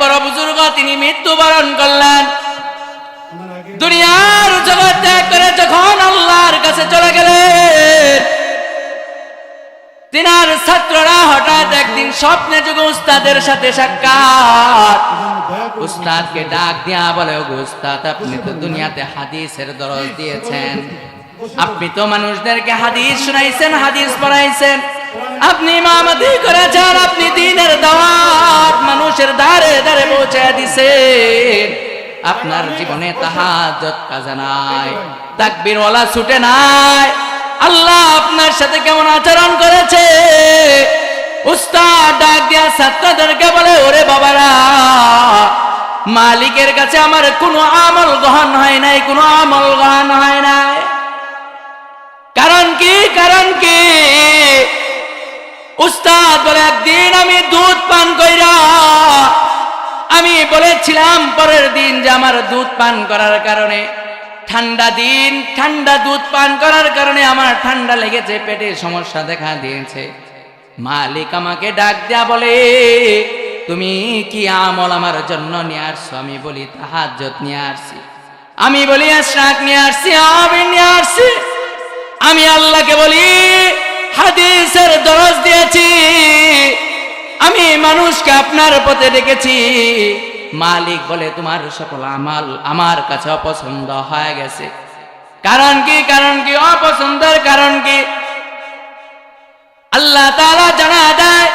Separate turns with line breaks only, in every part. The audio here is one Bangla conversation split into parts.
বড় বুজুর্গ তিনি মৃত্যুবরণ করলেন। দুনিয়ার জগৎ ত্যাগ করে যখন আল্লাহর কাছে চলে গেলেন, তিনার ছাত্ররা হঠাৎ একদিন স্বপ্নে যুগে উস্তাদের সাথে সাক্ষাৎ। উস্তাদকে ডাক দিয়া বলে, ওগো উস্তাদ, আপনি তো দুনিয়াতে হাদিসের দরজ দিয়েছেন, আপনি তো মানুষদেরকে হাদিস শুনাইছেন, হাদিস পড়াইছেন, আপনি ইমামতি করেছেন, আপনি দ্বীনের দাওয়াত মানুষের দ্বারে দ্বারে পৌঁছে দিছেন, আপনার জীবনে তাহাজ্জুদ কাজা নাই, তাকবীর ওয়ালা ছুটে নাই, আল্লাহ আপনার সাথে কেমন আচরণ করেছে? উস্তাদ ডাক দিয়া ছাত্রদেরকে বলে, ওরে বাবারা, মালিকের কাছে আমার কোনো আমল গ্রহণ হয় নাই, কোনো আমল গ্রহণ হয় নাই। কারণ কি? কারণ কি? উস্তাদ বলে, একদিন আমি দুধ পান কইরা আমি বলেছিলাম পরের দিন যে আমার দুধ পান করার কারণে, ঠান্ডা দিন, ঠান্ডা দুধ পান করার কারণে আমার ঠান্ডা লেগেছে, পেটে সমস্যা দেখা দিয়েছে। মালিক আমাকে ডাক দেয়া বলে, তুমি কি আমল আমার জন্য নিয়ে আসছো? আমি বলি তাহাজ্জুদ নিয়ে আসছি, আমি বলি ইশরাক নিয়ে আসছি, আমি নিয়ে আসছি। আমি আল্লাহকে বলি হাদিসের দরজ দিয়েছি, আমি মানুষকে আপনার পথে ডেকেছি। মালিক বলে, তোমার সকল আমল আমার কাছে অপছন্দ হয়ে গেছে। কারণ কি? কারণ কি? অপছন্দের কারণ কি? আল্লাহ তাআলা জানা দেয়,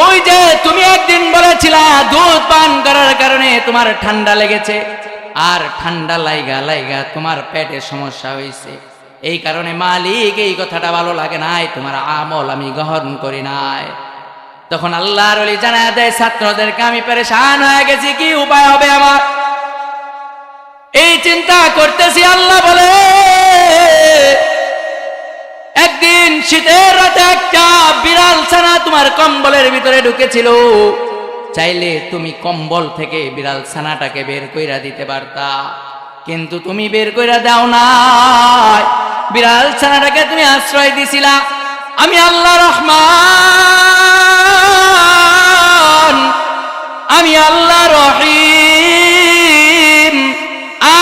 ওই যে তুমি একদিন বলেছিলা দুধ পান করার কারণে তোমার ঠান্ডা লেগেছে, আর ঠান্ডা লাইগা লাইগা তোমার পেটে সমস্যা হয়েছে, এই কারণে মালিক এই কথাটা ভালো লাগে নাই, তোমার আমল আমি গ্রহণ করি নাই। তখন আল্লাহর ওলি জানা দেয় ছাত্রদেরকে, আমি পেরেশান হয়ে গেছি, কি উপায় হবে আমার? এই চিন্তা করতেছি। আল্লাহ বলে, একদিন শীতের রাতে একটা বিড়াল ছানা তোমার কম্বলের ভিতরে ঢুকেছিল, চাইলে তুমি কম্বল থেকে বিড়াল ছানাটাকে বের কইরা দিতে পারতা, কিন্তু তুমি বের কইরা দাও নাই, বিড়াল ছানাটাকে তুমি আশ্রয় দিছিলা। আমি আল্লাহ রহমান, আমি আল্লাহ রহিম,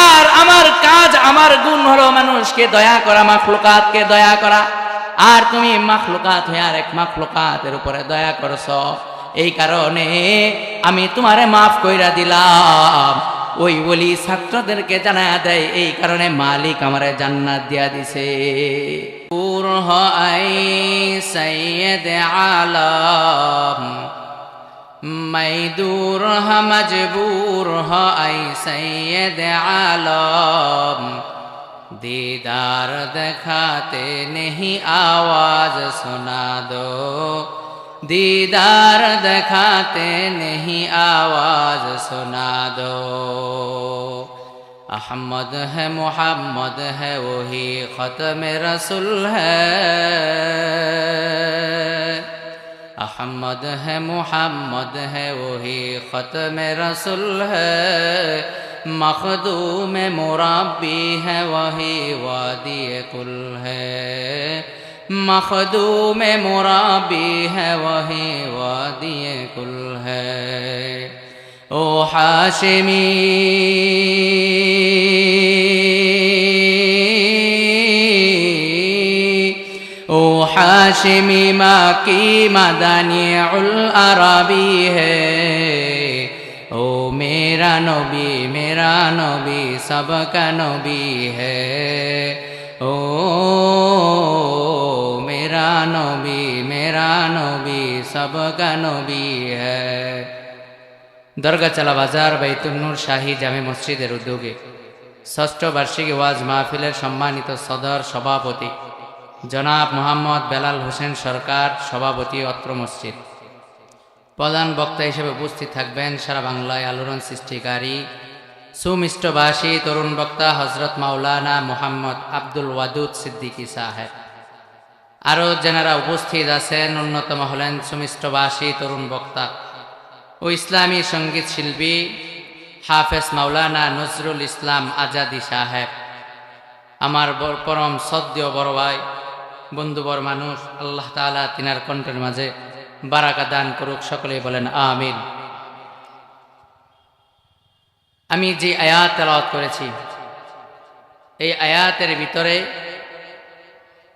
আর আমার কাজ, আমার গুণ হলো মানুষকে দয়া করা, মাখলুকাতকে দয়া করা, আর তুমি মাখলুকাত হয়ে আর এক মাখলুকাতের উপরে দয়া করছ, এই কারণে আমি তোমারে মাফ কইরা দিলাম। ওই বলি ছাত্রদেরকে জানায়া দেয়, এই কারণে মালিক আমারে জান্নাত দিয়া দিছে। পুর হয় সৈয়দ আলম মজদুর মজবুর হয় সৈয়দ আলম, दीदार दिखाते नहीं आवाज सुना दो, दीदार दिखाते नहीं आवाज सुना दो। अहमद है मोहम्मद है वही ख़त्म रसूल है, अहमद है मोहम्मद है वही ख़त्म रसूल है, मखदूम मुरब्बी है वही वादी कुल है, मखदूम मुरब्बी है वही वादी कुल है। ओ हाशिमी ओ हाशिमी माँ की मदनी उल अरबी है, ओ मेरा नबी सबका नबी है, ओ मेरा नबी सबका नबी है। দরগাচালা বাজার বাইতুন নূর শাহী জামে মসজিদের উদ্যোগে ষষ্ঠ বার্ষিকী ওয়াজ মাহফিলের সম্মানিত সদর সভাপতি জনাব মোহাম্মদ বেলাল হোসেন সরকার, সভাপতি অত্র মসজিদ। প্রধান বক্তা হিসেবে উপস্থিত থাকবেন সারা বাংলায় আলোড়ন সৃষ্টিকারী সুমিষ্টভাষী তরুণ বক্তা হজরত মাওলানা মোহাম্মদ আব্দুল ওয়াদুদ সিদ্দিকী সাহেব। আরও যারা উপস্থিত আছেন অন্যতম হলেন সুমিষ্টভাষী তরুণ বক্তা ও ইসলামী সঙ্গীত শিল্পী হাফেজ মাওলানা নজরুল ইসলাম আজাদি সাহেব। আমার পরম শ্রদ্ধেয় বড় ভাই, বন্ধুবর মানুষ, আল্লাহ তাআলা তিনার কণ্ঠের মাঝে বারাকা দান করুক, সকলেই বলেন আমিন। আমি যে আয়াত তেলাওয়াত করেছি এই আয়াতের ভিতরে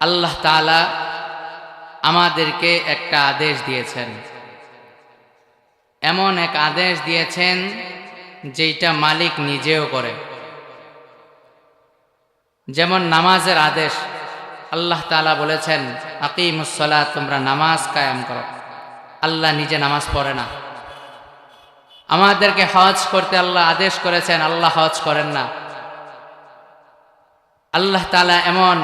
আল্লাহ তাআলা আমাদেরকে একটা আদেশ দিয়েছেন, এমন এক আদেশ দিয়েছেন যেটা মালিক নিজেও করে। যেমন নামাজের আদেশ, আল্লাহ তাআলা বলেছেন আকিমুস সালাত, তোমরা নামাজ কায়েম করো। আল্লাহ নিজে নামাজ পড়ে না। আমাদেরকে হজ করতে আল্লাহ আদেশ করেছেন, আল্লাহ হজ করেন না। আল্লাহ তাআলা এমন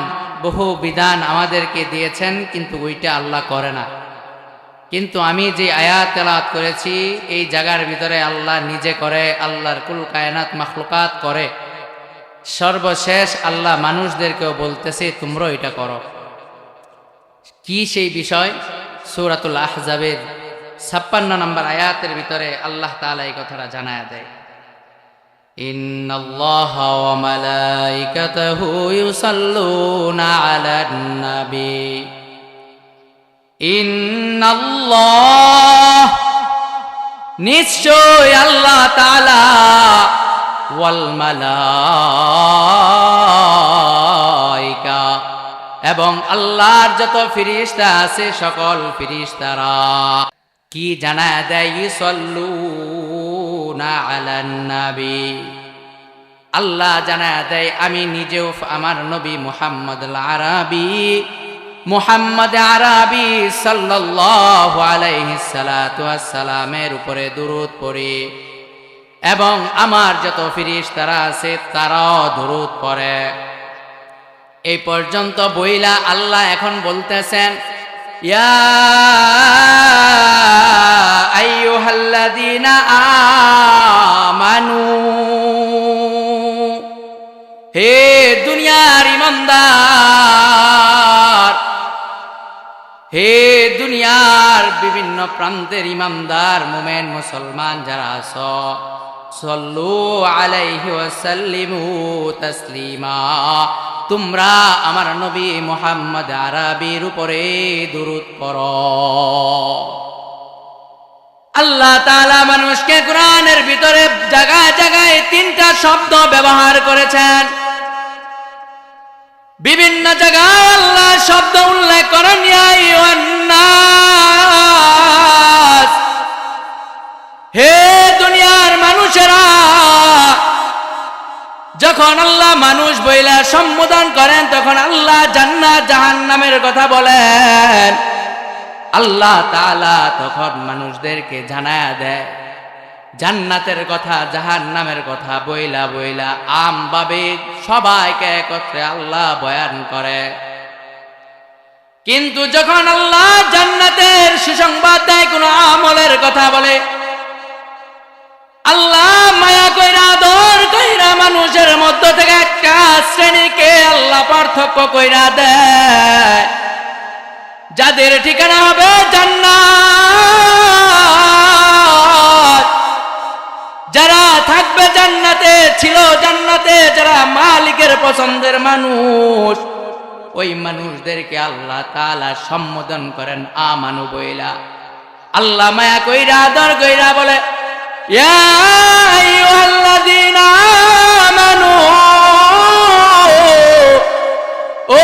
বহু বিধান আমাদেরকে দিয়েছেন, কিন্তু ওইটা আল্লাহ করে না। কিন্তু আমি যে আয়াত তেলাওয়াত করেছি এই জায়গার ভিতরে আল্লাহ নিজে করে, আল্লাহর কুল কায়নাত মাখলুকাত করে। সর্বশেষ আল্লাহ মানুষদেরকেও বলতেছে তোমরা এটা করো। কি সেই বিষয়? সূরাতুল আহজাবের 56 নম্বর আয়াতের ভিতরে আল্লাহ তাআলা এই কথাটা জানায়া দেয়, ইন্নাল্লাহা ওয়া মালাইকাতাহু ইউসাল্লুনা আলান নবী। ইন্নাল্লাহ, নিশ্চয় আল্লাহ তাআলা, ওয়াল মালাইকা, এবং আল্লাহর যত ফেরেশতা আছে সকল ফেরেশতারা কি জানায়া দেয়, ইউসাল্লুনা আলান নবী। আল্লাহ জানায়া দেয় আমি নিজেও আমার নবী মুহাম্মদ আরাবী সাল্লাল্লাহু আলাইহি সাল্লাতু ওয়াসসালামের উপরে দুরূদ পড়ি, এবং আমার যত ফেরেশতারা আছে তারাও দুরূদ পড়ে। এই পর্যন্ত বইলা আল্লাহ এখন বলতেছেন, ইয়া আইয়ুহাল্লাযীনা আমানু, হে দুনিয়ার ঈমানদার, হে দুনিয়ার বিভিন্ন প্রান্তের ঈমানদার মুমিন মুসলমান যারা আছো, সাল্লু আলাইহি ওয়া সাল্লিমু তাসলিমা, তোমরা আমার নবী মুহাম্মদ আরাবীর উপরে দুরূদ পড়ো। আল্লাহ তাআলা মানুষকে কোরআনের ভিতরে জায়গায় জায়গায় 3টা শব্দ ব্যবহার করেছেন। বিভিন্ন জায়গায় আল্লাহ শব্দ উল্লেখ করেন, ইয়া আইয়ুহান নাস, হে দুনিয়ার মানুষেরা। যখন আল্লাহ মানুষ বইলা সম্বোধন করেন তখন আল্লাহ জান্নাত জাহান্নামের কথা বলেন। আল্লাহ তাআলা তখন মানুষদেরকে জানায়া দেয় জান্নাতের কথা জাহান্নামের কথা, বইলা বইলা আমভাবে সবাইকে একত্রে আল্লাহ বয়ান করে। কিন্তু যখন আল্লাহ জান্নাতের সুসংবাদ দেয়, কোন আমলের কথা বলে, আল্লাহ মায়া কইরা আদর কইরা মানুষের মধ্য থেকে একটা শ্রেণীকে আল্লাহ পার্থক্য কইরা দেয়, যাদের ঠিকানা হবে জান্নাত, যারা থাকবে জান্নাতে, ছিল জান্নাতে, যারা মালিকের পছন্দের মানুষ, ওই মানুষদেরকে আল্লাহ তাআলা সম্বোধন করেন আমানু বইলা। আল্লাহ মায়া কইরা আদর কইরা বলে, ইয়া আইয়ুহাল্লাযীনা আমানু, ও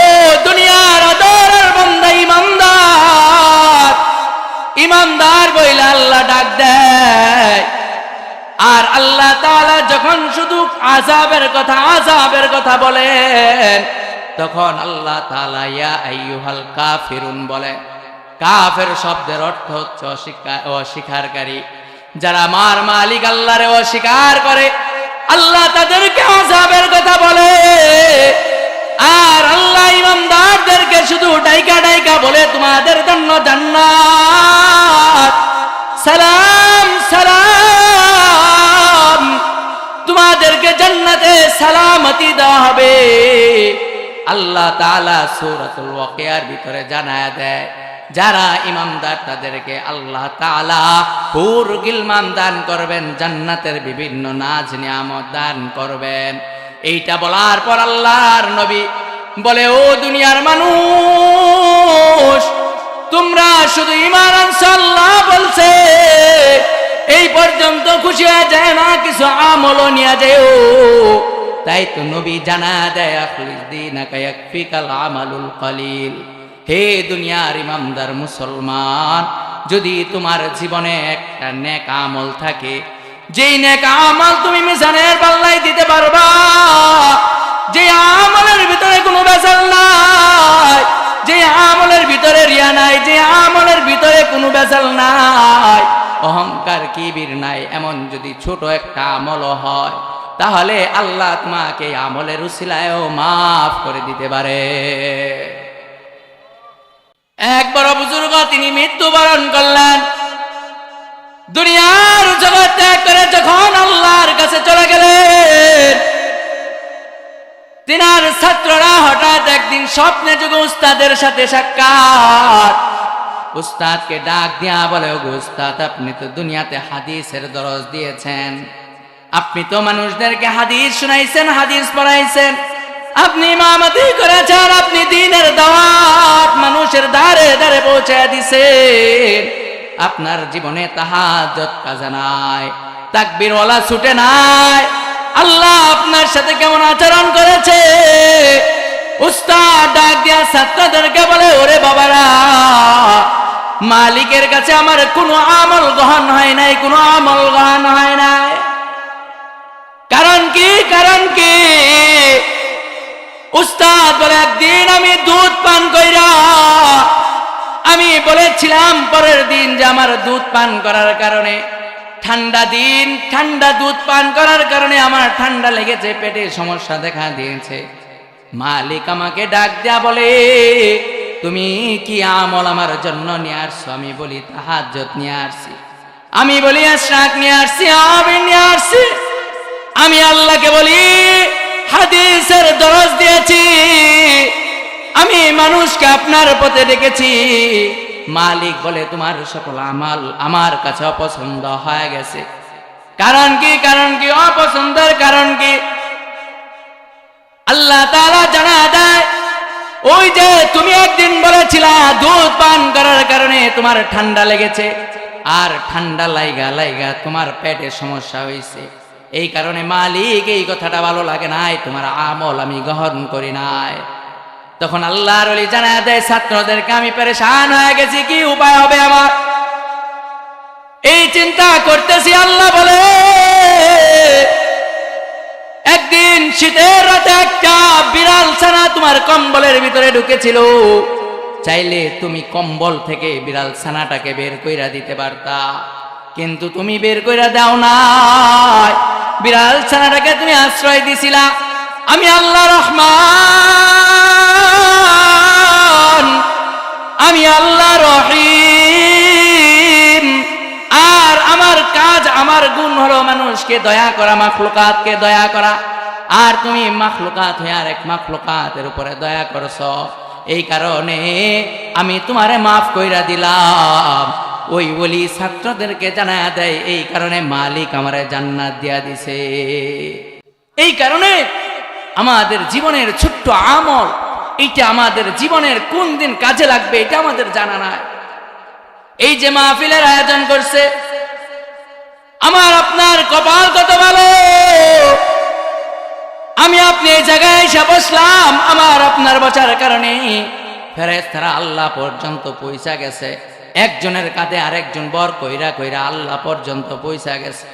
দুনিয়ার আদরের বান্দা ঈমানদার, ঈমানদার বইলা আল্লাহ ডাক দেয়। আর আল্লাহ তাআলা যখন শুধু আযাবের কথা বলেন, তখন আল্লাহ তাআলা ইয়া আইয়ুহাল কাফিরুন বলে। কাফের শব্দের অর্থ হচ্ছে অস্বীকারী। যারা আমার মালিক আল্লাহরে অস্বীকার করে, আল্লাহ তাদেরকে আযাবের কথা বলে। আর আল্লাহ ঈমানদারদেরকে শুধু ডাইকা ডাইকা বলে, তোমাদের জন্য জান্নাত, সালাম সালাম, তোমাদেরকে জান্নাতে সালামতি দেওয়া হবে। আল্লাহ তাআলা সূরাতুল ওয়াকিয়ার ভিতরে জানায়া দেয়, যারা ঈমানদার তাদেরকে আল্লাহ তাআলা হুর গিলমান দান করবেন, জান্নাতের বিভিন্ন নাজ নিয়ামত দান করবেন। এইটা বলার পর আল্লাহর নবী বলে, ও দুনিয়ার মানুষ, তোমরা শুধু ঈমান আনছো, আল্লাহ বলছে এই পর্যন্ত খুশি হয়ে যায় না, কিছু আমলও নিয়ে যায়। তাই তো নবী জানা দেয় আখলিস দীনাকা ইয়াকফিকাল আমালুল কলিল। হে দুনিয়ার ইমানদার মুসলমান, যদি তোমার জীবনে একটা নেক আমল থাকে, যেই নেক আমল তুমি মিজানের পাল্লায় দিতে পারবা, যে আমলের ভিতরে কোনো ভেজাল নাই, যে আমলের ভিতরে রিয়া নাই, যে আমলের ভিতরে কোনো ভেজাল নাই, অহংকার কিবির নাই, এমন যদি ছোট একটা আমলও হয়, তাহলে আল্লাহ তোমাকে আমলের উসিলায়ও মাফ করে দিতে পারে। এক বড় বুজুর্গ তিনি মৃত্যুবরণ করলেন, দুনিয়ার জগৎ ত্যাগ করে যখন আল্লাহর কাছে চলে গেলেন, তিনার ছাত্ররা হঠাৎ একদিন স্বপ্নে যুগে উস্তাদের সাথে সাক্ষাৎ। উস্তাদকে ডাক দিয়া বলে, ওগো উস্তাদ, আপনি তো দুনিয়াতে হাদিসের দরজ দিয়েছেন, আপনি তো মানুষদেরকে হাদিস শুনাইছেন, হাদিস পড়াইছেন, আপনি ইমামতি করেছেন, আপনি দ্বীনের দাওয়াত মানুষের দ্বারে দ্বারে পৌঁছায় দিছেন, আপনার জীবনে তাহাজ্জুদ কাজা নাই, তাকবীরওয়ালা ছুটে নাই, আল্লাহ আপনার সাথে কেমন আচরণ করেছে? উস্তাদ ডাক দিয়া ছাত্রদেরকে বলে, ওরে বাবারা, মালিকের কাছে আমার কোনো আমল গ্রহণ হয় নাই, কোনো আমল গ্রহণ হয় নাই। কারণ কি? কারণ কি? উস্তাদ বলে, একদিন আমি দুধ পান কইরা আমি বলেছিলাম পরের দিন যে আমার দুধ পান করার কারণে, ঠান্ডা দিন, ঠান্ডা দুধ পান করার কারণে আমার ঠান্ডা লেগেছে, পেটে সমস্যা দেখা দিয়েছে। মালিক আমাকে ডাক দেয়া বলে, তুমি কি আমল আমার জন্য নিয়ে আসছো? আমি বলি তাহাজ্জুদ নিয়ে আসছি, আমি বলি ইশরাক নিয়ে আসছি, আমি নিয়ে আসছি। আমি আল্লাহকে বলি হাদিসের দরজ দিয়েছি, আমি মানুষকে আপনার পথে ডেকেছি। মালিক বলে, তোমার সকল আমল আমার কাছে অপছন্দ হয়ে গেছে। কারণ কি? কারণ কি? অপছন্দের কারণ কি? আল্লাহ তাআলা জানা দেয়, ওই যে তুমি একদিন বলেছিলা দুধ পান করার কারণে তোমার ঠান্ডা লেগেছে, আর ঠান্ডা লাইগা লাইগা তোমার পেটে সমস্যা হয়েছে, এই কারণে মালিক এই কথাটা ভালো লাগে নাই, তোমার আমল আমি গ্রহণ করি নাই। তখন আল্লাহর ওলি জানা দেয় ছাত্রদেরকে, আমি পেরেশান হয়ে গেছি, কি উপায় হবে আমার? এই চিন্তা করতেছি। আল্লাহ বলে, একদিন শীতের রাতে একটা বিড়াল ছানা তোমার কম্বলের ভিতরে ঢুকেছিল, চাইলে তুমি কম্বল থেকে বিড়াল ছানাটাকে বের কইরা দিতে পারতা, কিন্তু তুমি বের কইরা দাও না, বিড়াল ছানাটাকে তুমি আশ্রয় দিছিলা। আমি আল্লাহ রহমান, আমি আল্লাহ রহিম, আর আমার কাজ, আমার গুণ হলো মানুষকে দয়া করা, মাখলুকাতকে দয়া করা, আর তুমি মাখলুকাত হয়ে আর এক মাখলুকাতের উপরে দয়া করছ, এই কারণে আমি তোমারে মাফ কইরা দিলাম। ওই বলি ছাত্রদেরকে জানায়া দেয়, এই কারণে মালিক আমারে জান্নাত দিয়া দিছে। এই কারণে আমাদের জীবনের ছোট্ট আমল, এইটা আমাদের জীবনের কোন দিন কাজে লাগবে এটা আমাদের জানা নাই। এই যে মাহফিলের আয়োজন করছে, আমার আপনার কপাল কত ভালো, আমি আপনি এই জায়গায় এসে বসলাম, আমার আপনার বসার কারণে ফেরেশতারা আল্লাহ পর্যন্ত পৌঁছা গেছে, একজনের কাঁধে আরেকজন বর কইরা কইরা আল্লাহ পর্যন্ত পৌঁছা গেছে।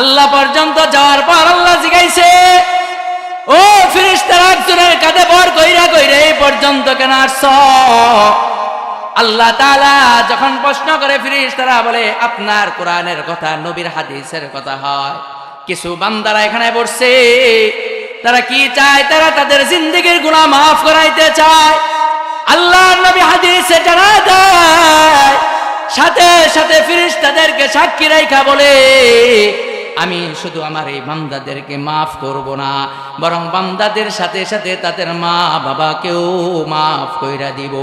আল্লাহ পর্যন্ত যাওয়ার পর আল্লাহ জিগাইছে, ও ফেরেশতারা, একজনের কাঁধে বর কইরা কইরা এই পর্যন্ত কেন আসছ? আল্লাহ তাআলা যখন প্রশ্ন করে, ফেরেশতারা বলে, আপনার কোরআনের কথা, নবীর হাদিসের কথা হয়। কিছু বান্দারা এখানে বসছে, তারা কি চায়? তারা তাদের জিন্দেগীর গুনাহ মাফ করাইতে চায়। আল্লাহর নবী হাদিসে জানা দেয়, সাথে সাথে ফেরেশতাদেরকে সাক্ষী রাখা বলে, আমি শুধু আমার এই বান্দাদেরকে মাফ করব না, বরং বান্দাদের সাথে সাথে তাদের মা বাবাকেও মাফ কইরা দিব।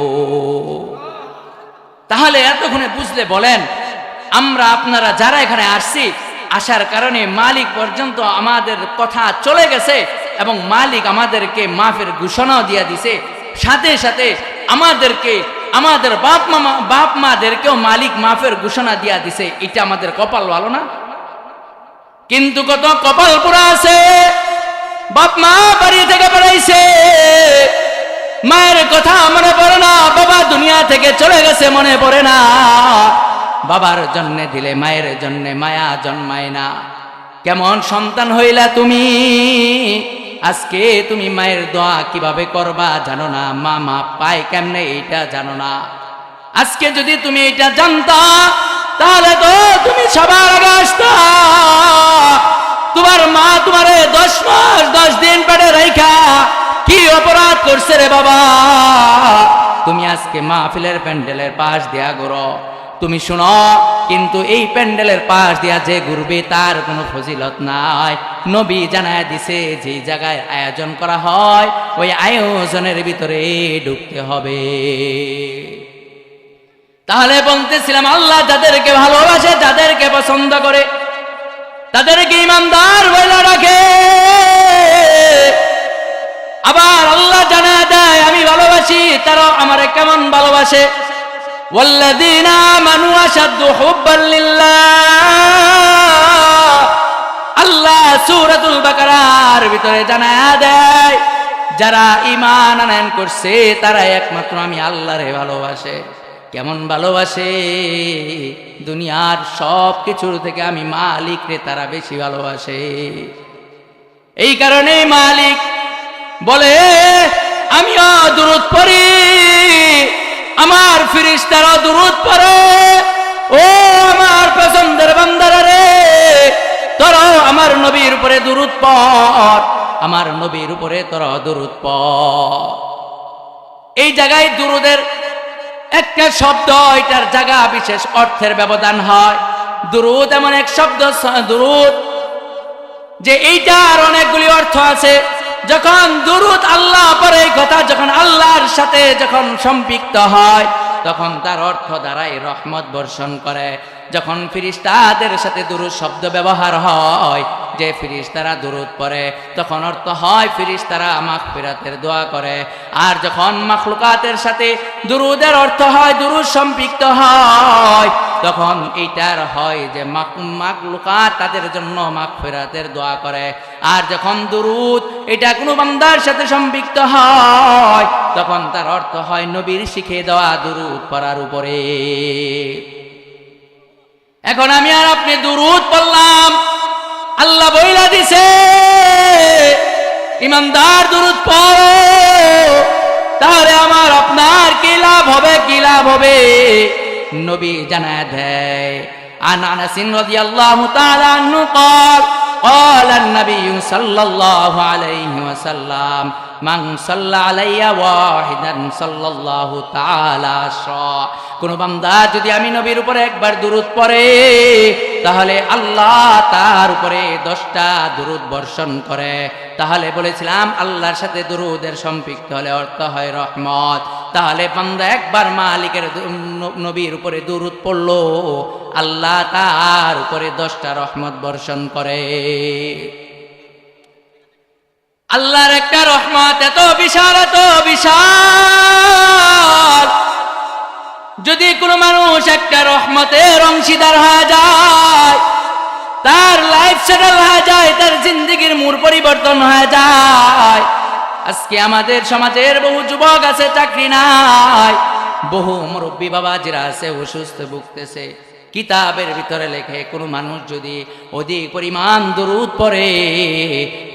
তাহলে এতক্ষণে বুঝলে বলেন, আমরা আপনারা যারা এখানে আসছি, আসার কারণে মালিক পর্যন্ত আমাদের কথা চলে গেছে, এবং মালিক আমাদেরকে মাফের ঘোষণাও দিয়ে দিছে, সাথে সাথে আমাদেরকে আমাদের বাপ মাদেরকেও মালিক মাফের ঘোষণা দিয়া দিছে, এটা আমাদের কপাল ভালো না? কিন্তু কত কপাল পোড়া আছে, বাপ মা বাড়ি থেকে বেড়াইছে, মায়ের কথা মনে পড়ে না, বাবা দুনিয়া থেকে চলে গেছে মনে পড়ে না, বাবার জন্য দিলে মায়ের জন্য মায়া জন্মায় না। কেমন সন্তান হইলা তুমি, আজকে তুমি মায়ের দোয়া কিভাবে করবা জানো না, মা মা পায় কেমনে এইটা জানো না। আজকে যদি তুমি এটা জানতা তাহলে তো তুমি সবার আগে আসতা। তোমার মা তোমারে 10 মাস 10 দিন পেটে রাইখা কি অপরাধ করছে রে বাবা, তুমি আজকে মাহফিলের প্যান্ডেলের পাশ দিয়া ঘুরো। তুমি শুনো, কিন্তু এই প্যান্ডেলের পাশ দিয়া যে ঘুরবে তার কোনো ফজিলত নাই। নবী জানায় দিছে যে জায়গায় আয়োজন করা হয় ওই আয়োজনের ভিতরে ঢুকতে হবে। তাহলে বলতেছিলাম, আল্লাহ যাদেরকে ভালোবাসে, যাদেরকে পছন্দ করে, তাদেরকে ইমানদার বলে রাখে। আবার আল্লাহ জানা দেয় আমি ভালোবাসি, তারা আমারে কেমন ভালোবাসে। ওয়াল্লাযীনা আমানু আশাদ্দু হুব্বান লিল্লাহ, আল্লাহ সূরাতুল বাকারার ভিতরে জানা দেয় যারা ঈমান আনয়ন করছে তারা একমাত্র আমি আল্লাহরে ভালোবাসে। কেমন ভালোবাসে? দুনিয়ার সব কিছুর থেকে আমি মালিক রে তারা বেশি ভালোবাসে। এই কারণে মালিক বলে আমিও দুরূদ পড়ি, আমার ফেরেশতারা দুরূদ পড়ে। ও আমার পছন্দের বান্দারা রে, তোরাও আমার নবীর উপরে দুরূদ পড়, আমার নবীর উপরে তোরা দুরূদ পড়। এই জায়গায় দুরূদের একটা শব্দ, এটার জায়গা বিশেষ অর্থের ব্যবধান হয়। দুরূদ এমন এক শব্দ, দুরূদ যে এইটার অনেকগুলি অর্থ আছে। যখন দুরূদ আল্লাহ পরে কথা যখন আল্লাহর সাথে যখন সম্পৃক্ত হয় তখন তার অর্থ দ্বারাই রহমত বর্ষণ করে। যখন ফেরেশতাদের সাথে দুরূদ শব্দ ব্যবহার হয়, যে ফেরেশতারা দুরূদ পড়ে, তখন অর্থ হয় ফেরেশতারা মাগফিরাতের দোয়া করে। আর যখন মাখলুকাতের সাথে দুরূদের অর্থ হয়, দুরূদ সম্পৃক্ত হয়, তখন এইটার হয় যে মাখলুকাত তাদের জন্য মাগফিরাতের দোয়া করে। আর যখন দুরূদ এটা কোনো বান্দার সাথে সম্পৃক্ত হয় তখন তার অর্থ হয় নবীর শিখিয়ে দেওয়া দুরূদ পড়ার উপরে। এখন আমি আর আপনি দুরূদ পড়লাম, আল্লাহ বইলা দিছে ইমানদার দুরূদ পড়ো, তাহলে আমার আপনার কি লাভ হবে, কি লাভ হবে? নবী জানায় দেয়, আন আনাস রাদিয়াল্লাহু তাআলা আনহু قال قال النبي صلى الله عليه وسلم من صلى علي واحدا صلى الله تعالى عشرا। কোন বান্দা যদি আমি নবীর উপরে একবার দুরূদ পড়ে তাহলে আল্লাহ তার উপরে 10টা দুরূদ বর্ষণ করে। তাহলে বলেছিলাম আল্লাহর সাথে দুরূদের সম্পৃক্ত হলে অর্থ হয় রহমত। তাহলে বান্দা একবার মালিকের নবীর উপরে দুরূদ পড়লো, আল্লাহ তার উপরে 10টা রহমত বর্ষণ করে। আল্লাহর একটা রহমত এত বিশাল, এত বিশাল, যদি কোনো মানুষ একটা রহমতের অংশীদার হয়ে যায়, তার লাইফ সেটেল হয়ে যায়, তার জিন্দেগির মূল পরিবর্তন হয়ে যায়। আজকে আমাদের সমাজের বহু যুবক আছে চাকরি নাই, বহু মুরব্বী বাবাজিরা আছে অসুস্থ ভুগতেছে। কিতাবের ভিতরে লেখে কোনো মানুষ যদি অধিক পরিমাণ দুরূদ পড়ে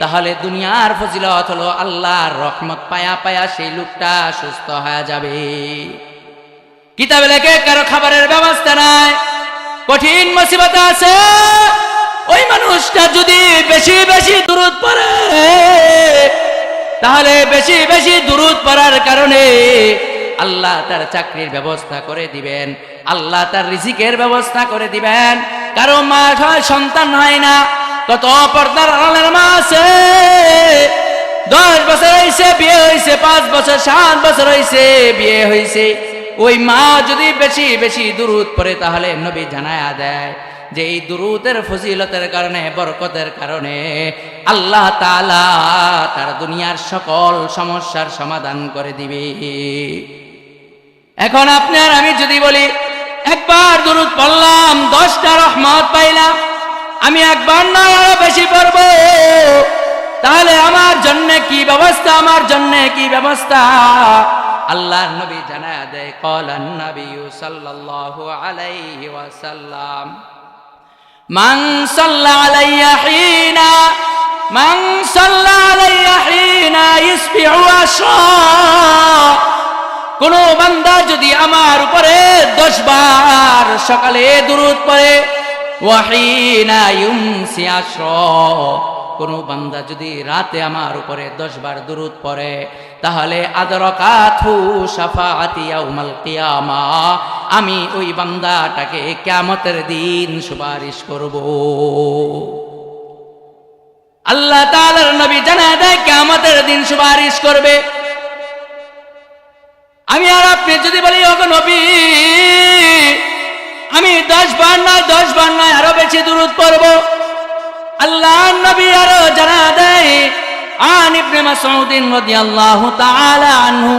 তাহলে দুনিয়ার ফজিলত হলো আল্লাহর রহমত পায়া পায়া সেই লোকটা সুস্থ হয়ে যাবে। কিতাবে লেখে কারো খাবারের ব্যবস্থা নাই, কঠিন মুসিবত আছে, ওই মানুষটা যদি বেশি বেশি দুরূদ পড়ে তাহলে বেশি বেশি দুরূদ পড়ার কারণে আল্লাহ তার চাকরির ব্যবস্থা করে দিবেন, আল্লাহ তার রিজিকের ব্যবস্থা করে দিবেন। কারো মা হয় সন্তান হয় না, কত পর্দার আড়ালের মা আছে, 10 বছর হয়েছে বিয়ে হয়েছে, 5 বছর 7 বছর হয়েছে বিয়ে হয়েছে, ওই মা যদি বেশি বেশি দুরূদ পড়ে তাহলে নবী জানায়া দেয় যে এই দুরূদের ফজিলতের কারণে, বরকতের কারণে আল্লাহ তাআলা তার দুনিয়ার সকল সমস্যার সমাধান করে দিবে। এখন আপনি আর আমি যদি বলি একবার দুরূদ পড়লাম 10টা রহমত পাইলাম, আমি একবার নয় আরো বেশি পড়ব, তাহলে আমার জন্য কি ব্যবস্থা, আমার জন্য কি ব্যবস্থা? আল্লাহর নবী জানায়া দেয়, ক্বালান নবী সাল্লাল্লাহু আলাইহি ওয়াসাল্লাম, মান সাল্লা আলাইয়া হিনা ইসবিহু আশরা, কোন বান্দা যদি আমার উপরে 10 বার সকালে দুরূদ পড়ে, ওয়া হিনা ইউমসি আশরা, কোন বান্দা যদি রাতে আমার উপরে 10 বার দুরূদ পড়ে, তাহলে আদরাকাতহু শাফাআতি ইয়াউমাল কিয়ামা, আমি ওই বান্দাটাকে কিয়ামতের দিন সুপারিশ করব। আল্লাহ তাআলার নবী জানায় দেয় কিয়ামতের দিন সুপারিশ করবে। আমি আর আপনি যদি বলি ওগো নবী আমি 10 বার নয় আরো বেশি দুরূদ পড়ব, আল্লাহর নবী আরো জানায় দেয়, عن ابن مسعود رضي الله تعالى عنه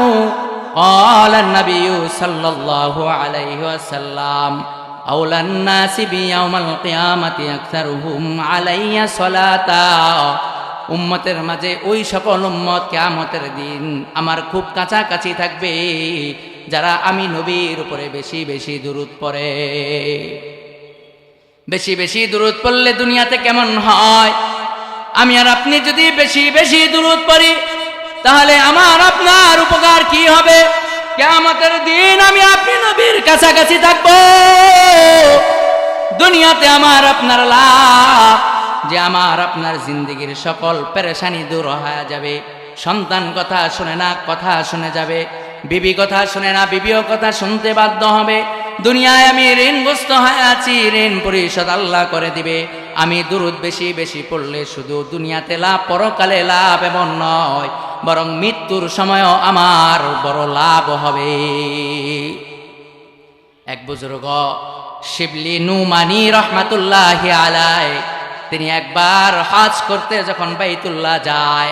قال النبي صلى الله عليه وسلم أولى الناس بيوم القيامة أكثرهم علي صلاة, উম্মতের মাঝে ওই সকল উম্মত কিয়ামতের দিন আমার খুব কাছাকাছি থাকবে যারা আমি নবীর উপরে বেশি বেশি দুরূদ পড়ে। বেশি বেশি দুরূদ পড়লে দুনিয়াতে কেমন হয়? আমি আর আপনি যদি বেশি বেশি দুরূদ পড়ি, তাহলে আমার আপনার উপকার কি হবে? কিয়ামতের দিন আমি আপনি নবীর কাছাকাছি থাকব। দুনিয়াতে আমার আপনার লাভ যে আমার আপনার জিন্দেগির সকল পেরেশানি দূর হয়ে যাবে। সন্তান কথা শুনে না, কথা শুনে যাবে। বিবি কথা শুনে না, বিবিও কথা শুনতে বাধ্য হবে। দুনিয়ায় আমি ঋণগ্রস্ত হয়ে আছি, ঋণ পরিশোধ আল্লাহ করে দিবে। আমি দুরূদ বেশি বেশি পড়লে শুধু দুনিয়াতে লাভ, পরকালে লাভ এমন নয়, বরং মৃত্যুর সময়ও আমার বড় লাভ হবে। এক বুজুর্গ শিবলি নুমানি রহমাতুল্লাহি আলাইহি, তিনি একবার হজ করতে যখন বাইতুল্লাহ যায়,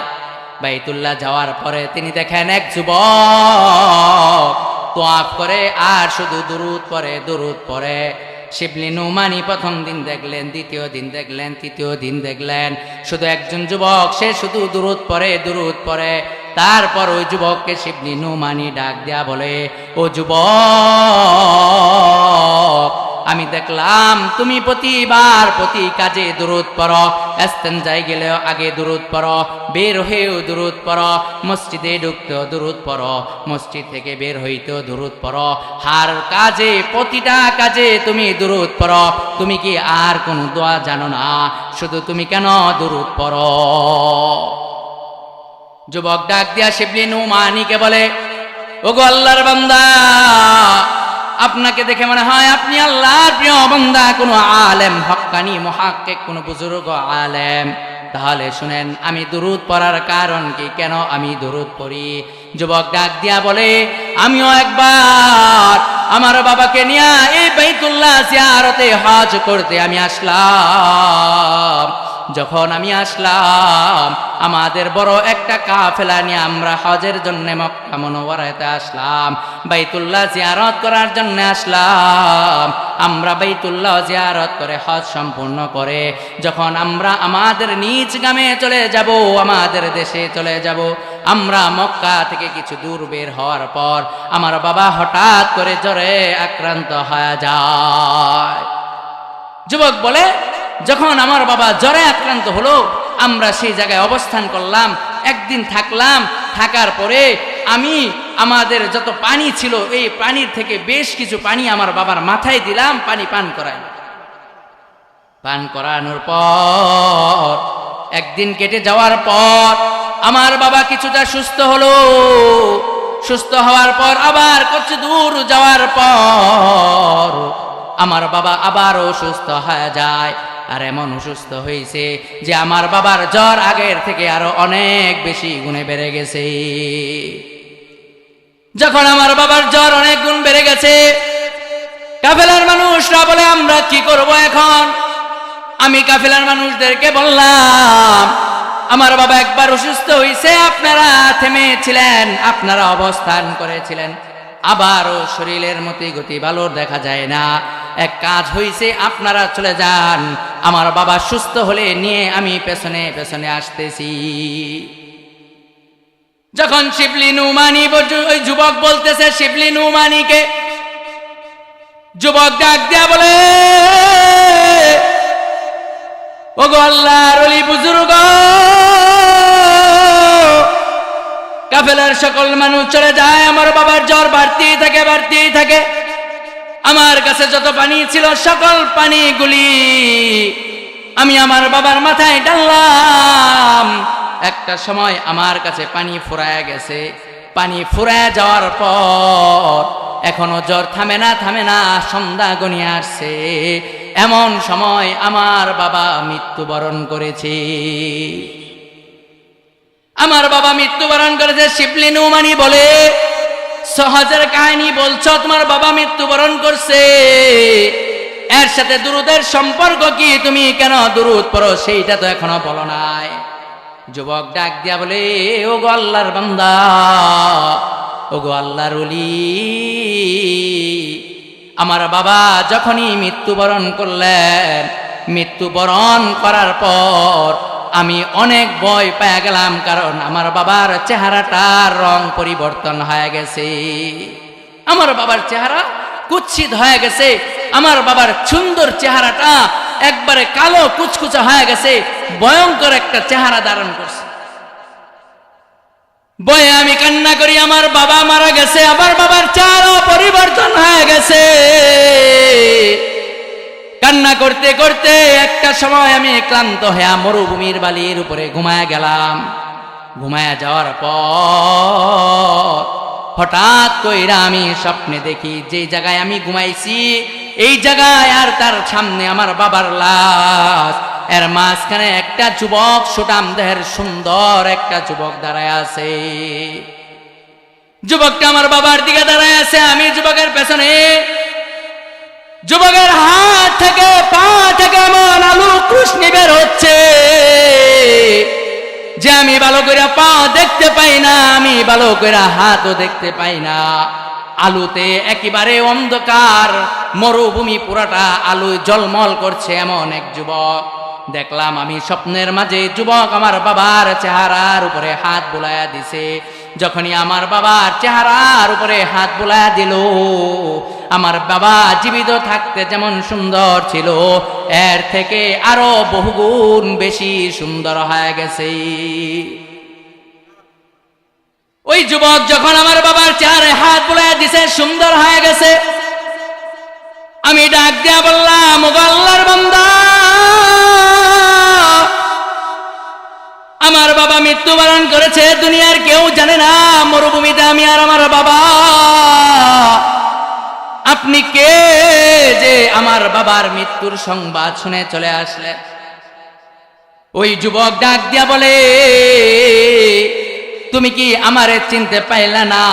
বাইতুল্লাহ যাওয়ার পরে তিনি দেখেন এক যুবক তোয়াফ করে আর শুধু দুরূদ পড়ে। শিবলি নুমানি প্রথম দিন দেখলেন, দ্বিতীয় দিন দেখলেন, তৃতীয় দিন দেখলেন, শুধু একজন যুবক, সে শুধু দুরূদ পড়ে। তারপর ওই যুবককে শিবলি নুমানি ডাক দেয়া বলে, ও যুবক, আমি দেখলাম তুমি প্রতিবার প্রতি কাজে দুরূদ পড়ো, ইস্তেনজায় গেলেও আগে দুরূদ পড়ো, বের হয়েও দুরূদ পড়ো, মসজিদে ঢুকতেও দুরূদ পড়ো, মসজিদ থেকে বের হইতেও দুরূদ পড়ো, হার কাজে প্রতিটা কাজে তুমি দুরূদ পড়ো। তুমি কি আর কোনো দোয়া জানো না? শুধু তুমি কেন দুরূদ পড়ো? যুবক ডাক দিয়া শিবলি নুমানিকে বলে, ওগো আল্লাহর বান্দা, আপনাকে দেখে মনে হয় আপনি আল্লাহর প্রিয় বান্দা, কোনো আলেম, হক্কানি মুহাক্কিক, কোনো বুজুর্গ আলেম। তাহলে শুনেন আমি দুরূদ পড়ার কারণ কি, কেন আমি দুরূদ পড়ি? যুবক ডাক দিয়া বলে, আমিও একবার আমার বাবাকে নিয়ে এই বাইতুল্লাহ জিয়ারতে হজ করতে আমি আসলাম। যখন আমি আসলাম, আমাদের বড় একটা কাফেলা নিয়ে আমরা হজের জন্য মক্কা মুনাওয়ারাতে আসলাম, বাইতুল্লাহ জিয়ারত করার জন্য আসলাম। আমরা বাইতুল্লাহ জিয়ারত করে হজ সম্পূর্ণ করে যখন আমরা আমাদের নিজ গ্রামে চলে যাব, আমাদের দেশে চলে যাব, আমরা মক্কা থেকে কিছু দূর বের হওয়ার পর আমার বাবা হঠাৎ করে জ্বরে আক্রান্ত হয়ে যায়। যুবক বলে, যখন আমার বাবা জ্বরে আক্রান্ত হলো, আমরা সেই জায়গায় অবস্থান করলাম, একদিন থাকলাম। থাকার পরে আমি আমাদের যত পানি ছিল, এই পানির থেকে বেশ কিছু পানি আমার বাবার মাথায় দিলাম, পানি পান করানোর পর একদিন কেটে যাওয়ার পর আমার বাবা কিছুটা সুস্থ হলো। সুস্থ হওয়ার পর আবার কিছু দূর যাওয়ার পর আমার বাবা আবারও সুস্থ হয়ে যায়। আর এমন অসুস্থ হয়েছে যে আমার বাবার জ্বর আগের থেকে আরো অনেক বেশি গুণে বেড়ে গেছে। যখন আমার বাবার জ্বর অনেক গুণ বেড়ে গেছে, কাফেলার মানুষরা বলে, আমরা কি করব এখন? আমি কাফেলার মানুষদেরকে বললাম, আমার বাবা একবার অসুস্থ হয়েছে, আপনারা থেমেছিলেন, আপনারা অবস্থান করেছিলেন, আবারও শরীরের মতি গতি ভালো দেখা যায় না। এক কাজ হইছে, আপনারা চলে যান, আমার বাবা সুস্থ হলে নিয়ে আমি পেছনে পেছনে আসতেছি। যখন শিবলি নুমানি ওই যুবক বলতেছে, শিবলি নুমানিকে যুবক ডাক দেয়া বলে, ওগো আল্লাহর ওলি বুজুর্গ, কাফেলার সকল মানুষ চলে যায়, আমার বাবার জ্বর বাড়তেই থাকে। আমার কাছে যত পানি ছিল সকল পানিগুলি আমি আমার বাবার মাথায় ঢাললাম। একটা সময় আমার কাছে পানি ফুরায় গেছে। পানি ফুরায় যাওয়ার পর এখনো জ্বর থামে না, সন্ধ্যা গনিয়ে আসছে। এমন সময় আমার বাবা মৃত্যুবরণ করেছে। শিবলি নুমানি বলে, সহজের কাহিনী বলছো, তোমার বাবা মৃত্যুবরণ করছে, এর সাথে দুরুদের সম্পর্ক কি? তুমি কেন দুরুদ পড়ো সেইটা তো এখনো বলো নাই। যুবক ডাক দিয়া বলে, ওগো আল্লাহর বান্দা, ওগো আল্লাহর ওলি, আমার বাবা যখনই মৃত্যুবরণ করলেন, মৃত্যুবরণ করার পর আমি অনেক ভয় পেয়ে গেলাম, কারণ আমার বাবার চেহারাটার রং পরিবর্তন হয়ে গেছে। আমার বাবার চেহারা কুৎসিত হয়ে গেছে। আমার বাবার সুন্দর চেহারাটা একবারে কালো কুচকুচা হয়ে গেছে, ভয়ঙ্কর একটা চেহারা ধারণ করছে। ভয়ে আমি কান্না করি, আমার বাবা মারা গেছে, আমার বাবার চেহারা পরিবর্তন হয়ে গেছে। কান্না করতে করতে একটা সময় আমি ক্লান্ত হয়ে মরুভূমির বালির উপরে ঘুমায় গেলাম। ঘুমায় যাওয়ার পর হঠাৎ কইরা আমি স্বপ্নে দেখি, যে জায়গায় আমি ঘুমাইছি এই জায়গায় আর তার সামনে আমার বাবার লাশ, এর মাঝখানে একটা যুবক, সুঠাম দেহের সুন্দর একটা যুবক দাঁড়ায় আছে। যুবকটা আমার বাবার দিকে দাঁড়ায় আছে, আমি যুবকের পেছনে। যুবকের হাত থেকে পা থেকে এমন আলু কৃষ্ণি বের হচ্ছে যে আমি ভালো করে পা দেখতে পাই না, আমি ভালো করে হাতও দেখতে পাই না। আলুতে একেবারে অন্ধকার, মরুভূমি পুরাটা আলু জলমল করছে এমন এক যুবক দেখলাম আমি স্বপ্নের মাঝে। যুবক আমার বাবার চেহারার উপরে হাত বুলায়া দিছে। যখনই আমার বাবার চেহারার উপরে হাত বুলায়া দিল, আমার বাবা জীবিত থাকতে যেমন সুন্দর ছিল, এর থেকে আরো বহুগুণ বেশি সুন্দর হয়ে গেছে। ওই যুবক যখন আমার বাবার চেহারায় হাত বুলায়া দিছে, সুন্দর হয়ে গেছে, আমি ডাক দিয়া বললাম, ওগো আল্লাহর বান্দা, আমার বাবা মৃত্যুবরণ করেছে, দুনিয়ার কেউ জানে না, মরুভূমিতে আমি আর আমার বাবা। আপনি কে যে আমার বাবার মৃত্যুর সংবাদ শুনে চলে আসলেন? ওই যুবক ডাক দিয়া বলে, তুমি কি আমারে চিনতে পাইলা না?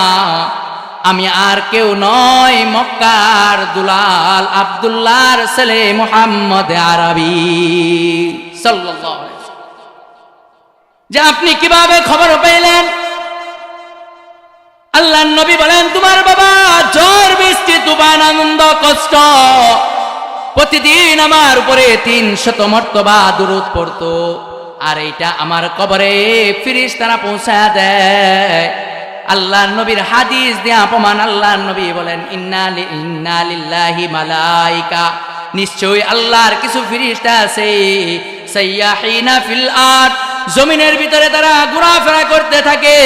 আমি আর কেউ নয়, মক্কার দুলাল আব্দুল্লাহর ছেলে মুহাম্মদ আরবি সাল্লাল্লাহু আলাইহি ওয়াসাল্লাম। যে আপনি কিভাবে খবর পাইলেন? আল্লাহর নবী বলেন, তোমার বাবা জ্বর, বৃষ্টি, তুফান, আনন্দ, কষ্ট, প্রতিদিন আমার উপরে 300 মর্তবা দুরূদ পড়তো, আর এইটা আমার কবরে ফেরেশতারা পৌঁছায় দেয়। আল্লাহর নবীর হাদিস দিয়ে অপমান। আল্লাহর নবী বলেন, ইন্না লিল্লাহি মালাইকা, নিশ্চয়ই আল্লাহর কিছু ফেরেশতা আছে, সাইয়াহিনা ফিল আরদ, জমিনের ভিতরে তারা ঘোরাফেরা করতে থাকে,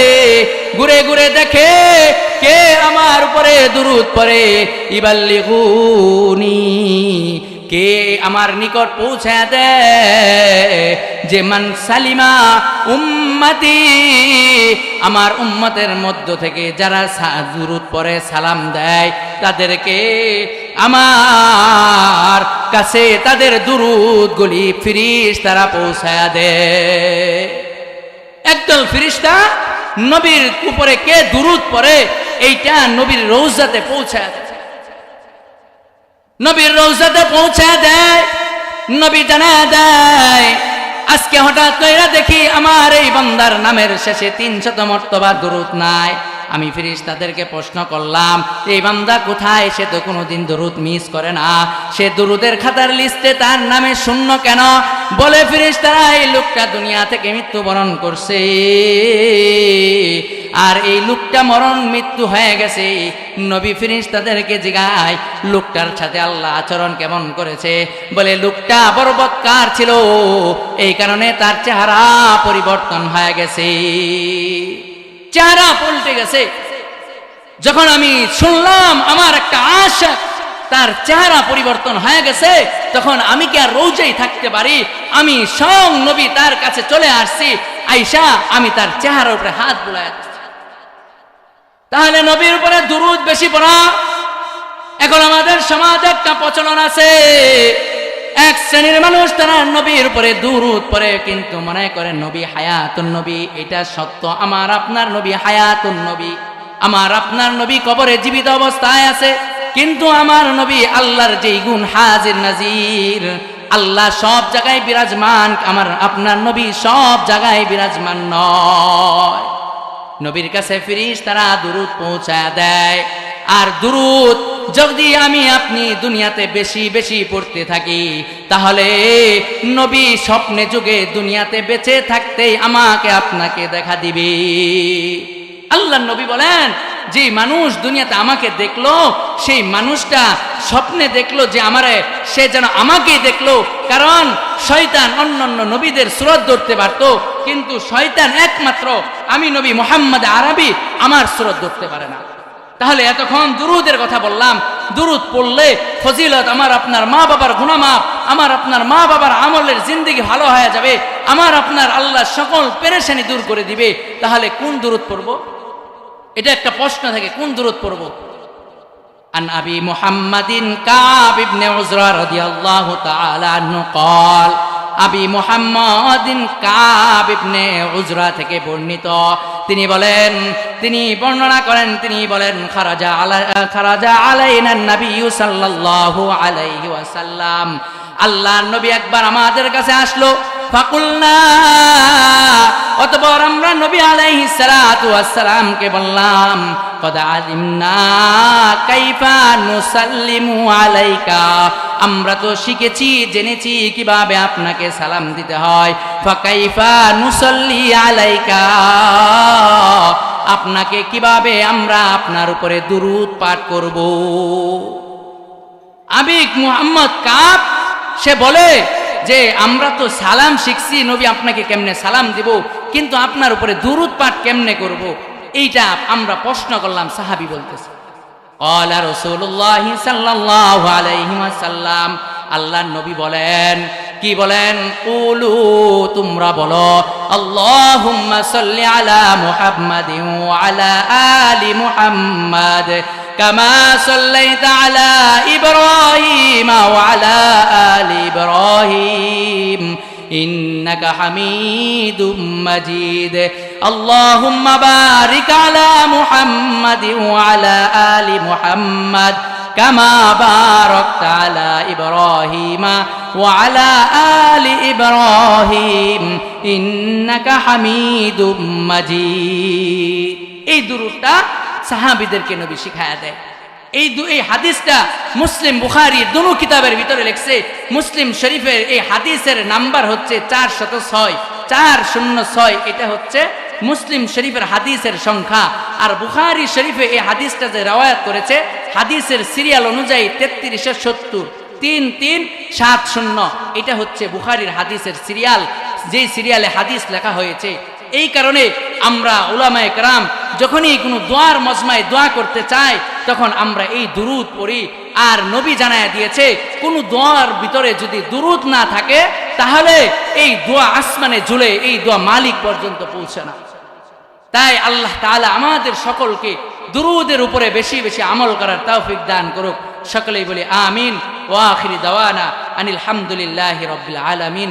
ঘুরে ঘুরে দেখে কে আমার উপরে দুরূদ পড়ে, ইবাল্লিগুনি, কে আমার নিকট পৌঁছায় দেয়, যে মান সালিমা উম্মতি, আমার উম্মতের মধ্য থেকে যারা দুরূদ পড়ে সালাম দেয়, তাদেরকে আমার কাছে তাদের দুরূদগুলি ফেরেশতারা পৌঁছায়া দেয়। একদল ফেরেশতা নবীর উপরে কে দুরূদ পড়ে এইটা নবীর রওজাতে পৌঁছায় দেয়, নবীর রওজাতে পৌঁছায় দেয়, নবী জানা দেয়। আজকে হঠাৎ কইরা দেখি আমার এই বান্দার নামের শেষে 300 মর্তবা দুরূদ নাই, আমি ফেরেশতাদেরকে প্রশ্ন করলাম, এই বান্দা কোথায়? সে তো কোনোদিন দরুদ মিস করে না, সে দরুদের খাতার লিস্টে তার নামে শূন্য কেন? বলে ফেরেশতারা, এই লোকটা দুনিয়া থেকে মৃত্যুবরণ করছে, আর এই লোকটা মৃত্যু হয়ে গেছে। নবী ফেরেশতাদেরকে জিজ্ঞাসা, লোকটার সাথে আল্লাহ আচরণ কেমন করেছে? বলে লোকটা বড় বদকার ছিল, এই কারণে তার চেহারা পরিবর্তন হয়ে গেছে, চেহারা পাল্টে গেছে। যখন আমি শুনলাম আমার একটা আশা তার চেহারা পরিবর্তন হয়ে গেছে, তখন আমি কি আর রোজাই থাকতে পারি? আমি স্বয়ং নবী তার কাছে চলে আসছি, আয়েশা আমি তার চেহারার উপরে হাত বুলায় দিচ্ছি। তাহলে নবীর উপরে দুরূদ বেশি পড়া। এখন আমাদের সমাজে একটা প্রচলন আছে, এক শ্রেণীর মানুষ তারা নবীর উপরে দুরূদ পড়ে, কিন্তু মনে করে নবী হায়াতুন নবী। এটা সত্য, আমার আপনার নবী হায়াতুন নবী, আমার আপনার নবী কবরে জীবিত অবস্থায় আছে, কিন্তু আমার নবী আল্লাহর যেই গুণ হাজির নাজির, আল্লাহ সব জায়গায় বিরাজমান, আমার আপনার নবী সব জায়গায় বিরাজমান নয়। নবীর কাছে ফেরেশতারা দুরূদ পৌঁছায় দেয়, আর দুরূদ যদি আমি আপনি দুনিয়াতে বেশি বেশি পড়তে থাকি, তাহলে নবী স্বপ্নে যুগে দুনিয়াতে বেঁচে থাকতেই আমাকে আপনাকে দেখা দিবে। আল্লাহর নবী বলেন, যে মানুষ দুনিয়াতে আমাকে দেখলো, সেই মানুষটা স্বপ্নে দেখলো যে আমারে, সে যেন আমাকেই দেখলো। কারণ শয়তান অন্যান্য নবীদের সুরত ধরতে পারত, কিন্তু শয়তান একমাত্র আমি নবী মুহাম্মদ আরবি আমার সুরত ধরতে পারে না। তাহলে এতক্ষণ দুরূদের কথা বললাম, দুরূদ পড়লে ফজিলত, আমার আপনার মা বাবার গুনাহ মাফ, আমার আপনার মা বাবার আমলের জিন্দেগি ভালো হয়ে যাবে, আমার আপনার আল্লাহ সকল পেরেশানি দূর করে দিবে। তাহলে কোন দুরূদ পড়ব? এটা একটা প্রশ্ন থাকে, কোন দুরূদ পড়ব? আন আবি মুহাম্মাদিন কাব ইবনে উজরা রাদিয়াল্লাহু তাআলা আনহু قال, আবি মুহাম্মাদিন কাব ইবনে উজরা থেকে বর্ণিত, তিনি বলেন, তিনি বর্ণনা করেন, তিনি বলেন, খারাজা আলাইনা নবী সাল্লাল্লাহু আলাইহি ওয়াসাল্লাম, আল্লাহর নবী একবার আমাদের কাছে আসলো। ফাকুলনা, অতঃপর আমরা নবী আলাইহিস সালাতু ওয়াস সালামকে বললাম, কদ আলিমনা কাইফা নুসাল্লিমু আলাইকা, আমরা তো শিখেছি, জেনেছি কিভাবে আপনাকে সালাম দিতে হয়। ফাকাইফা নুসাল্লি আলাইকা, আপনাকে কিভাবে আমরা আপনার উপরে দুরূদ পাঠ করব? আবিক মুহাম্মদ কাব সে বলে যে আমরা তো সালাম শিখছি, নবী আপনাকে কেমনে সালাম দিব, কিন্তু আপনার উপরে দুরূদ পাঠ কেমনে করব? এইটা আমরা প্রশ্ন করলাম। সাহাবী বলতেছে, ক্বালা রাসূলুল্লাহ সাল্লাল্লাহু আলাইহি ওয়াসাল্লাম, আল্লাহর নবী বলেন, কি বলেন? কুলু, তোমরা বলো, আল্লাহুম্মা সাল্লি আলা মুহাম্মাদিন ওয়া আলা আলি মুহাম্মাদ কামা সাল্লাইতা আলা ইব্রাহিম ওয়া আলা আলি ইব্রাহিম ইন্নাকা হামিদুম মাজিদ। আল্লাহুম্মা বারিক আলা মুহাম্মাদিন ওয়া আলা আলি মুহাম্মাদ কামা বারাকতা আলা ইব্রাহিম ওয়া আলা আলি ইব্রাহিম ইন্নাকা হামিদুম মাজিদ। এই দুরূদটা সাহাবীদেরকে নবী শিখায়া দেয়। এই হাদিসটা মুসলিম বুখারী দুনো কিতাবের ভিতরে লেখছে। মুসলিম শরীফের এই হাদিসের নাম্বার হচ্ছে 406, 406, এটা হচ্ছে মুসলিম শরীফের হাদিসের সংখ্যা। আর বুখারী শরীফে এই হাদিসটা যে রওয়ায়াত করেছে, হাদিসের সিরিয়াল অনুযায়ী 3370, 3370, এটা হচ্ছে বুখারীর হাদিসের সিরিয়াল, যেই সিরিয়ালে হাদিস লেখা হয়েছে। এই কারণে আমরা উলামায়ে কেরাম যখনই কোনো দোয়ার মজমায় দোয়া করতে চাই, তখন আমরা এই দুরূদ পড়ি। আর নবী জানায়া দিয়েছে, কোন দোয়ার ভিতরে যদি দুরূদ না থাকে, তাহলে এই দোয়া আসমানে ঝুলে, এই দোয়া মালিক পর্যন্ত পৌঁছে না। তাই আল্লাহ তাআলা আমাদের সকলকে দুরূদের উপরে বেশি বেশি আমল করার তৌফিক দান করুক। সকলেই বলি আমিন। ওয়া আখিরি দাওয়ানা আনিল হামদুলিল্লাহি রাব্বিল আলামিন।